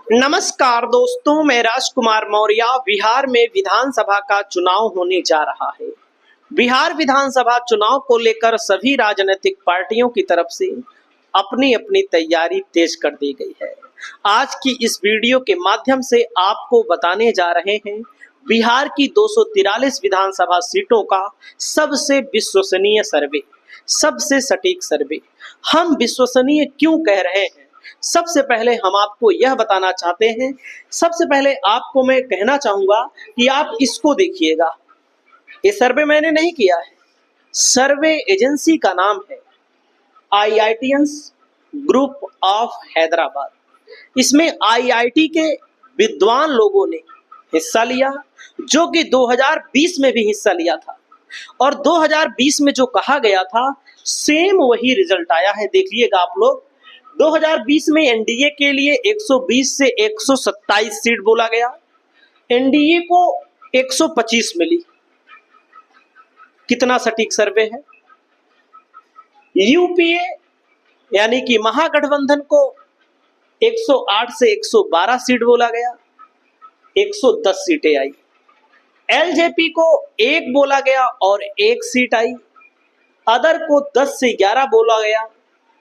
नमस्कार दोस्तों, मैं राजकुमार मौर्य। बिहार में विधानसभा का चुनाव होने जा रहा है। बिहार विधानसभा चुनाव को लेकर सभी राजनीतिक पार्टियों की तरफ से अपनी अपनी तैयारी तेज कर दी गई है। आज की इस वीडियो के माध्यम से आपको बताने जा रहे हैं बिहार की 243 विधानसभा सीटों का सबसे विश्वसनीय सर्वे, सबसे सटीक सर्वे। हम विश्वसनीय क्यों कह रहे हैं? सबसे पहले हम आपको यह बताना चाहते हैं, सबसे पहले आपको मैं कहना चाहूंगा कि आप इसको देखिएगा। ये सर्वे मैंने नहीं किया है, सर्वे एजेंसी का नाम है IITians ग्रुप ऑफ हैदराबाद। इसमें IIT के विद्वान लोगों ने हिस्सा लिया, जो कि 2020 में भी हिस्सा लिया था, और 2020 में जो कहा गया था सेम वही रिजल्ट आया है। देखिएगा आप लोग, 2020 में एनडीए के लिए 120 से 127 सीट बोला गया, एनडीए को 125 मिली। कितना सटीक सर्वे है। यूपीए यानी कि महागठबंधन को 108 से 112 सीट बोला गया, 110 सीटें आई। एलजेपी को 1 बोला गया और 1 सीट आई। अदर को 10 से 11 बोला गया,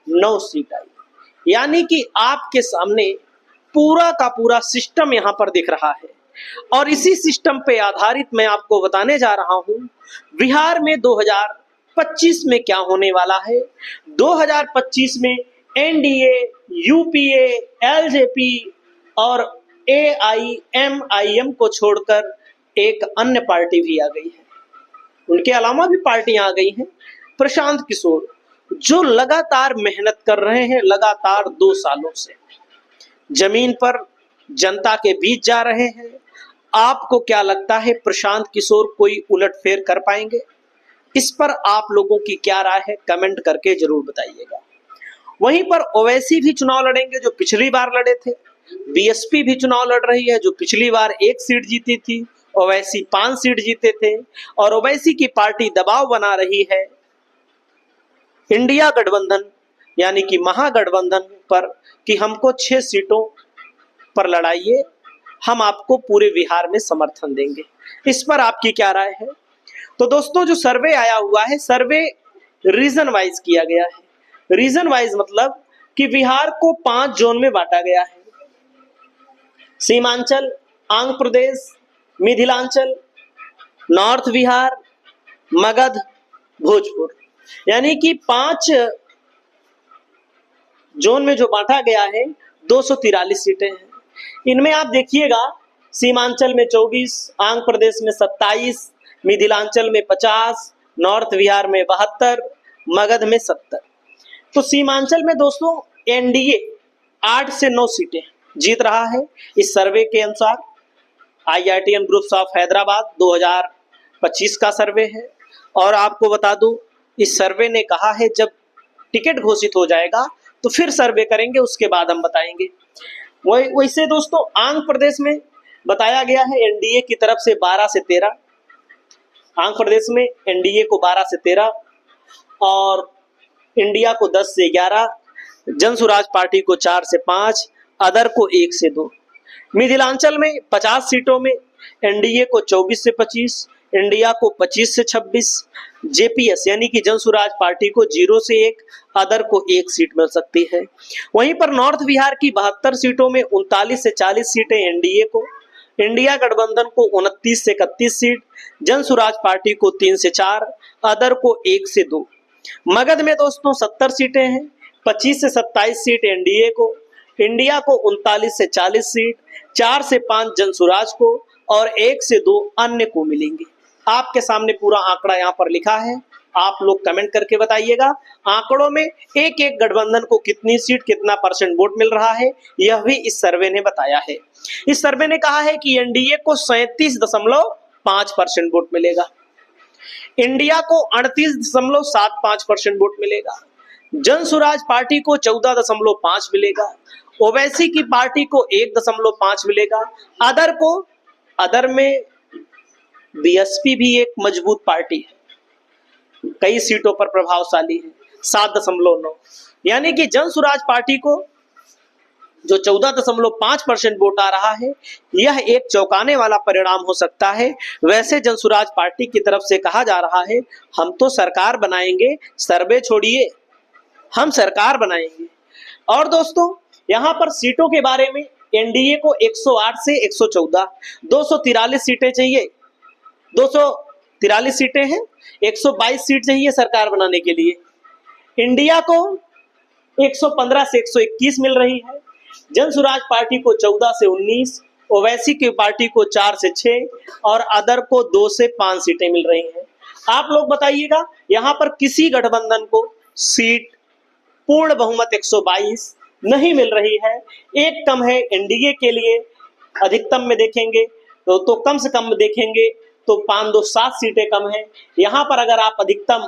9 सीट आई। यानी कि आपके सामने पूरा का पूरा सिस्टम यहां पर दिख रहा है, और इसी सिस्टम पे आधारित मैं आपको बताने जा रहा हूं बिहार में 2025 में क्या होने वाला है। 2025 में एनडीए, यूपीए, एलजेपी और AIMIM को छोड़कर एक अन्य पार्टी भी आ गई है। उनके अलावा भी पार्टियां आ गई हैं। प्रशांत किशोर, जो लगातार मेहनत कर रहे हैं, लगातार 2 सालों से जमीन पर जनता के बीच जा रहे हैं। आपको क्या लगता है, प्रशांत किशोर कोई उलटफेर कर पाएंगे? इस पर आप लोगों की क्या राय है, कमेंट करके जरूर बताइएगा। वहीं पर ओवैसी भी चुनाव लड़ेंगे, जो पिछली बार लड़े थे। बीएसपी भी चुनाव लड़ रही है, जो पिछली बार 1 सीट जीती थी। ओवैसी 5 सीट जीते थे, और ओवैसी की पार्टी दबाव बना रही है इंडिया गठबंधन यानी कि महागठबंधन पर कि हमको 6 सीटों पर लड़ाइए, हम आपको पूरे बिहार में समर्थन देंगे। इस पर आपकी क्या राय है? तो दोस्तों, जो सर्वे आया हुआ है, सर्वे रीजन वाइज किया गया है। रीजन वाइज मतलब कि बिहार को 5 जोन में बांटा गया है। सीमांचल, आंध्र प्रदेश, मिथिलांचल, नॉर्थ बिहार, मगध, भोजपुर, यानी कि 5 जोन में जो बांटा गया है 243 सीटें हैं। इनमें आप देखिएगा, सीमांचल में 24, आंध्र प्रदेश में 27, मिथिलांचल में 50, नॉर्थ बिहार में 72, मगध में 70। तो सीमांचल में दोस्तों एनडीए 8 से 9 सीटें जीत रहा है इस सर्वे के अनुसार। IITian ग्रुप्स ऑफ हैदराबाद 2025 का सर्वे है। और आपको बता दूं, इस सर्वे ने कहा है जब टिकट घोषित हो जाएगा तो फिर सर्वे करेंगे, उसके बाद हम बताएंगे। वैसे दोस्तों, आंध्र प्रदेश में बताया गया है एनडीए की तरफ से 12 से 13, आंध्र प्रदेश में एनडीए को 12 से 13 और इंडिया को 10 से 11, जन स्वराज पार्टी को 4 से 5, अदर को 1 से 2। मिथिलांचल में 50 सीटों में एनडीए को 24 से 25, इंडिया को 25 से 26, जेपीएस यानी कि जन स्वराज पार्टी को 0 से 1, अदर को 1 सीट मिल सकती है। वहीं पर नॉर्थ बिहार की 72 सीटों में 39 से 40 सीटें एनडीए को, इंडिया गठबंधन को 29 से 31 सीट, जन स्वराज पार्टी को 3 से 4, अदर को 1 से 2। मगध में दोस्तों 70 सीटें हैं, 25 से 27 सीट एनडीए को, इंडिया को 39 से 40 सीट, 4 से 5 जन स्वराज को और 1 से 2 अन्य को मिलेंगे। आपके सामने पूरा आंकड़ा यहाँ पर लिखा है, आप लोग कमेंट करके बताइएगा। आंकड़ों में एक एक गठबंधन को कितनी सीट, कितना % वोट मिल रहा है, यह भी इस सर्वे ने बताया है। इस सर्वे ने कहा है कि एनडीए को 37.5% वोट मिलेगा, इंडिया को 38.75% वोट मिलेगा, जन स्वराज पार्टी को 14.5 मिलेगा, ओवैसी की पार्टी को 1.5 मिलेगा, अदर में बीएसपी भी एक मजबूत पार्टी है, कई सीटों पर प्रभावशाली है, 7.9। यानी कि जन स्वराज पार्टी को जो 14.5% वोट आ रहा है, यह एक चौंकाने वाला परिणाम हो सकता है। वैसे जनसुराज पार्टी की तरफ से कहा जा रहा है, हम तो सरकार बनाएंगे, सर्वे छोड़िए, हम सरकार बनाएंगे। और दोस्तों यहाँ पर सीटों के बारे में एनडीए को 108 से 114, 243 सीटें चाहिए, 243 सीटें हैं, 122 सीट चाहिए सरकार बनाने के लिए। इंडिया को 115 से 121 मिल रही है, जनसुराज पार्टी को 14 से 19, ओवैसी की पार्टी को 4 से 6 और अदर को 2 से 5 सीटें मिल रही हैं। आप लोग बताइएगा, यहाँ पर किसी गठबंधन को सीट पूर्ण बहुमत 122 नहीं मिल रही है, एक कम है एनडीए के लिए। अधिकतम में देखेंगे तो कम से कम में देखेंगे तो 5 2 7 सीटें कम है। यहाँ पर अगर आप अधिकतम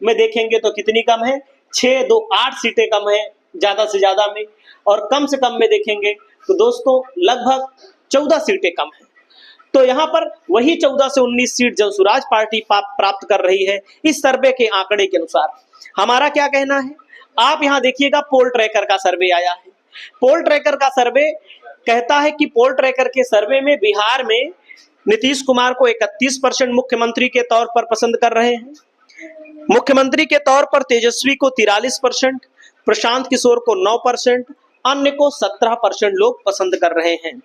में देखेंगे तो कितनी कम है, 6 2 8 सीटें कम है ज्यादा से ज्यादा में, और कम से कम में देखेंगे तो दोस्तों लगभग 14 सीटें कम है। तो यहाँ पर वही 14 से 19 सीट जनसुराज पार्टी प्राप्त कर रही है इस सर्वे के आंकड़े के अनुसार। हमारा क्या कहना है, आप यहाँ देखिएगा, पोल ट्रैकर का सर्वे आया है। पोल ट्रैकर का सर्वे कहता है कि पोल ट्रैकर के सर्वे में बिहार में नीतीश कुमार को 31% मुख्यमंत्री के तौर पर पसंद कर रहे हैं, मुख्यमंत्री के तौर पर तेजस्वी को 43%, प्रशांत किशोर को 9%, अन्य को 17% लोग पसंद कर रहे हैं।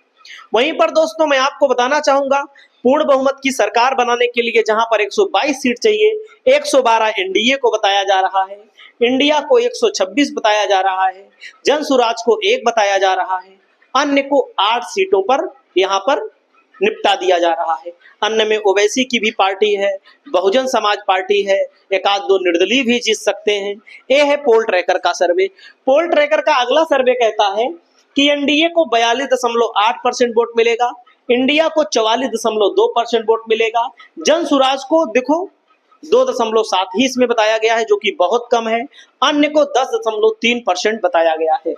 वहीं पर दोस्तों मैं आपको बताना चाहूंगा, पूर्ण बहुमत की सरकार बनाने के लिए जहां पर 122 सीट चाहिए, 112 एनडीए को बताया जा रहा है, इंडिया को 126 बताया जा रहा है, जनसुराज को 1 बताया जा रहा है, अन्य को 8 सीटों पर यहां पर निपटा दिया जा रहा है। अन्य में ओवैसी की भी पार्टी है, बहुजन समाज पार्टी है, एक आध दो निर्दलीय भी जीत सकते हैं। ये है पोल ट्रैकर का सर्वे। पोल ट्रैकर का अगला सर्वे कहता है कि एनडीए को 42.8% वोट मिलेगा, इंडिया को 44.2% वोट मिलेगा, जनसुराज को देखो 2.7 ही इसमें बताया गया है जो कि बहुत कम है, अन्य को 10.3% बताया गया है।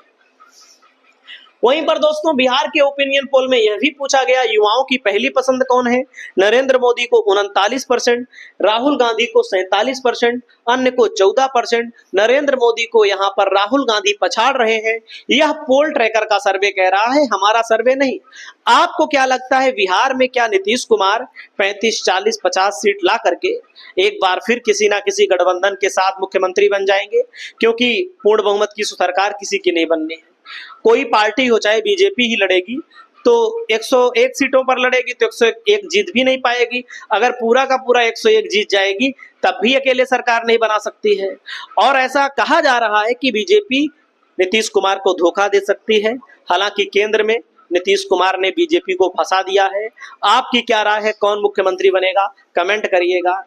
वहीं पर दोस्तों बिहार के ओपिनियन पोल में यह भी पूछा गया, युवाओं की पहली पसंद कौन है। नरेंद्र मोदी को 39%, राहुल गांधी को 47%, अन्य को 14%। नरेंद्र मोदी को यहां पर राहुल गांधी पछाड़ रहे हैं। यह पोल ट्रैकर का सर्वे कह रहा है, हमारा सर्वे नहीं। आपको क्या लगता है, बिहार में क्या नीतीश कुमार 35 40 50 सीट ला करके एक बार फिर किसी ना किसी गठबंधन के साथ मुख्यमंत्री बन जाएंगे? क्योंकि पूर्ण बहुमत की सरकार किसी की नहीं बननी है। कोई पार्टी हो, चाहे बीजेपी ही लड़ेगी तो 101 सीटों पर लड़ेगी तो 101 जीत भी नहीं पाएगी। अगर पूरा का पूरा 101 जीत जाएगी तब भी अकेले सरकार नहीं बना सकती है। और ऐसा कहा जा रहा है कि बीजेपी नीतीश कुमार को धोखा दे सकती है। हालांकि केंद्र में नीतीश कुमार ने बीजेपी को फंसा दिया है। आपकी क्या राय है, कौन मुख्यमंत्री बनेगा, कमेंट करिएगा।